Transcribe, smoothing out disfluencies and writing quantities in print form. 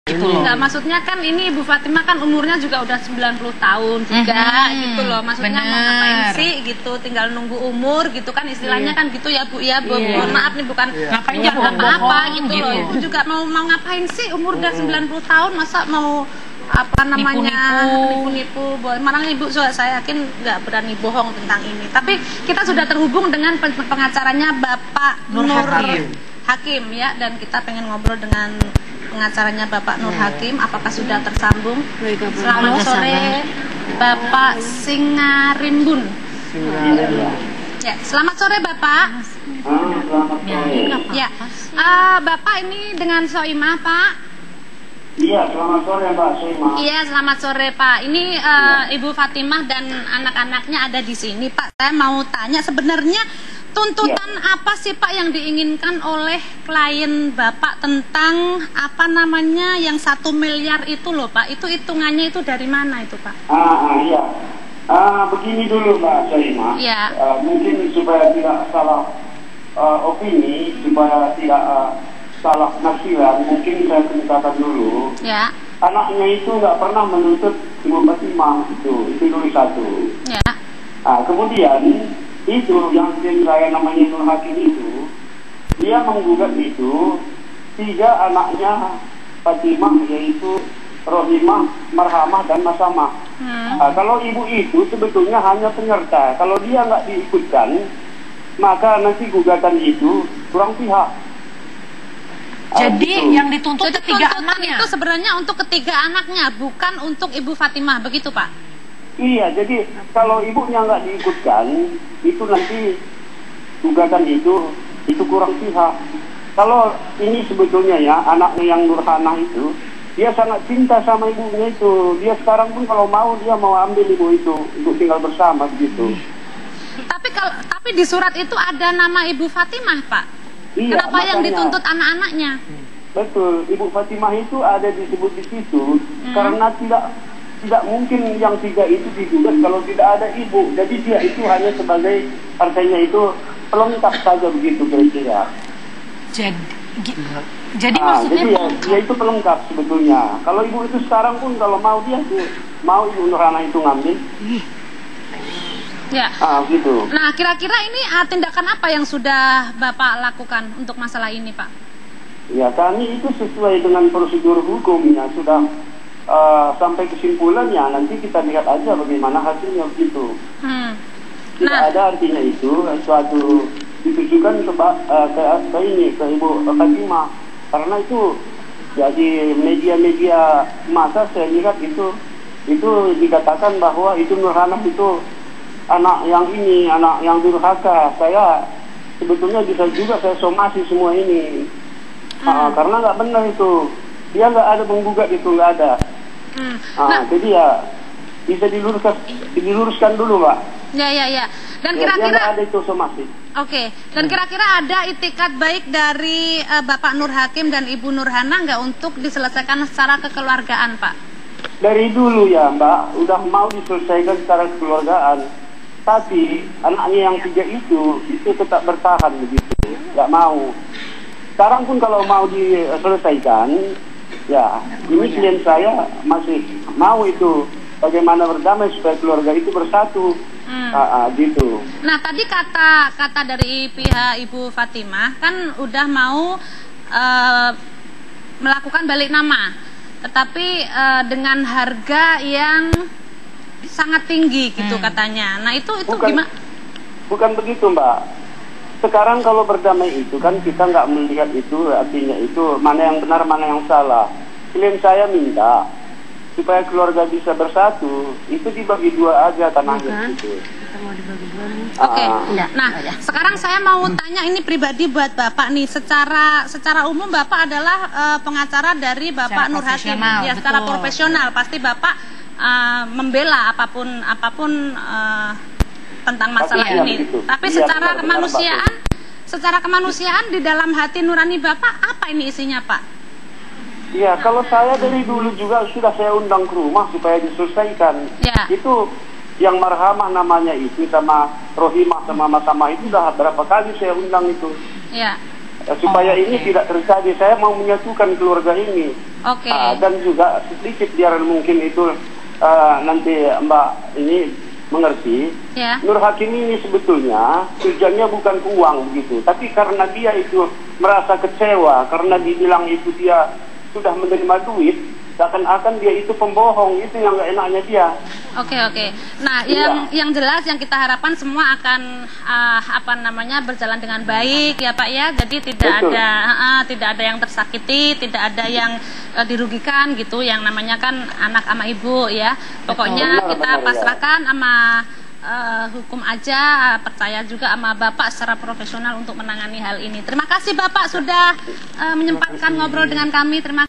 gitu loh. Enggak, maksudnya kan ini Ibu Fatimah kan umurnya juga udah 90 tahun juga gitu loh. Maksudnya mau ngapain sih gitu, tinggal nunggu umur gitu kan istilahnya kan gitu ya Bu ya. Mohon maaf nih bukan Ngapain bukan bohong apa gitu loh. gitu. Ibu juga mau ngapain sih umur udah 90 tahun masa mau apa namanya nipu-nipu, malah ibu saya yakin nggak berani bohong tentang ini. Tapi kita sudah terhubung dengan pengacaranya Bapak Nur Hakim ya, dan kita pengen ngobrol dengan pengacaranya Bapak Nur Hakim. Apakah sudah tersambung? Selamat sore Bapak Singarimbun. Ya, selamat sore Bapak. Ya, Bapak ini dengan Soimah Pak. Iya, selamat sore Mbak Soimah. Iya, selamat sore Pak. Ini Ibu Fatimah dan anak-anaknya ada di sini Pak. Saya mau tanya sebenarnya tuntutan apa sih Pak yang diinginkan oleh klien Bapak tentang apa namanya yang 1 miliar itu loh Pak. Itu hitungannya itu dari mana itu Pak? Iya. Begini dulu Mbak Soimah. Iya. Mungkin supaya tidak salah opini, supaya tidak salah nafsiran, mungkin saya ceritakan dulu. Ya. Anaknya itu nggak pernah menuntut Ibu Fatimah itu dulu satu. Ya. Kemudian itu yang saya namanya Nur Hakim itu, dia menggugat itu 3 anaknya Fatimah, yaitu Rohimah, Marhamah, dan Masamah. Kalau ibu itu sebetulnya hanya penyerta. Kalau dia nggak diikutkan, maka nanti gugatan itu kurang pihak. Jadi gitu. yang dituntut Jadi ketiga tuntutan anaknya. itu sebenarnya untuk ketiga anaknya, bukan untuk Ibu Fatimah, begitu Pak? Iya, jadi kalau ibunya nggak diikutkan, itu nanti gugatan itu kurang pihak. Kalau ini sebetulnya ya, anaknya yang Nurhana itu, dia sangat cinta sama ibunya itu. Dia sekarang pun kalau mau, dia mau ambil ibu itu untuk tinggal bersama begitu. Tapi di surat itu ada nama Ibu Fatimah Pak. Iya, Kenapa yang makanya. dituntut anak-anaknya? Betul, Ibu Fatimah itu ada disebut di situ karena tidak mungkin yang 3 itu digugat kalau tidak ada ibu. Jadi dia itu hanya sebagai partainya itu pelengkap saja begitu kira-kira. Jadi maksudnya jadi dia itu pelengkap sebetulnya. Kalau ibu itu sekarang pun kalau mau dia tuh mau Ibu Nurhana itu ngambil. Ya. Gitu. Nah, kira-kira ini tindakan apa yang sudah Bapak lakukan untuk masalah ini, Pak? Ya, kami itu sesuai dengan prosedur hukumnya sudah sampai kesimpulannya. Nanti kita lihat aja bagaimana hasilnya begitu. Tidak ada artinya itu suatu ditujukan ke Ibu Fatimah, karena itu jadi media-media massa saya lihat itu dikatakan bahwa itu Nurhana itu anak yang durhaka. Saya sebetulnya bisa juga saya somasi semua ini. Karena nggak benar itu, dia nggak ada menggugat itu, nggak ada. Jadi ya bisa diluruskan dulu Pak. Ya. Dan Dia kira-kira nggak ada itu somasi. Oke. Dan kira-kira ada itikat baik dari Bapak Nur Hakim dan Ibu Nurhana nggak untuk diselesaikan secara kekeluargaan Pak? Dari dulu ya Mbak, udah mau diselesaikan secara kekeluargaan. Tapi anaknya yang 3 itu tetap bertahan begitu, nggak mau. Sekarang pun kalau mau diselesaikan, ya ini klien saya masih mau itu bagaimana berdamai supaya keluarga itu bersatu, gitu. Nah, tadi kata dari pihak Ibu Fatimah kan udah mau melakukan balik nama, tetapi dengan harga yang sangat tinggi gitu katanya. Nah, itu gimana? Bukan begitu Mbak. Sekarang kalau berdamai itu kan kita nggak melihat itu artinya itu mana yang benar mana yang salah. Klien saya minta supaya keluarga bisa bersatu, itu dibagi 2 aja tanahnya gitu. Oke. Nah, sekarang saya mau tanya ini pribadi buat Bapak nih. Secara umum Bapak adalah pengacara dari Bapak Nur Hakim. Ya, secara profesional pasti Bapak membela apapun tentang masalah ini. Tapi secara kemanusiaan di dalam hati nurani Bapak apa ini isinya, Pak? Ya, kalau saya dari dulu juga sudah saya undang ke rumah supaya diselesaikan. Ya. Itu yang Marhamah namanya itu sama Rohimah sama Masamah itu udah berapa kali saya undang itu. Ya. supaya ini tidak terjadi. Saya mau menyatukan keluarga ini. Oke. Dan juga sedikit biar mungkin itu nanti Mbak ini mengerti. Ya. Nur Hakim ini sebetulnya tujuannya bukan uang begitu, tapi karena dia itu merasa kecewa karena dibilang itu dia sudah menerima duit, seakan-akan dia itu pembohong, itu yang gak enaknya dia. Oke. Nah, yang jelas yang kita harapkan semua akan berjalan dengan baik ya Pak ya. Jadi tidak ada yang tersakiti, tidak ada yang dirugikan gitu. Yang namanya kan anak sama ibu ya. Pokoknya kita pasrahkan sama hukum aja, percaya juga sama Bapak secara profesional untuk menangani hal ini. Terima kasih Bapak sudah menyempatkan ngobrol dengan kami. Terima kasih.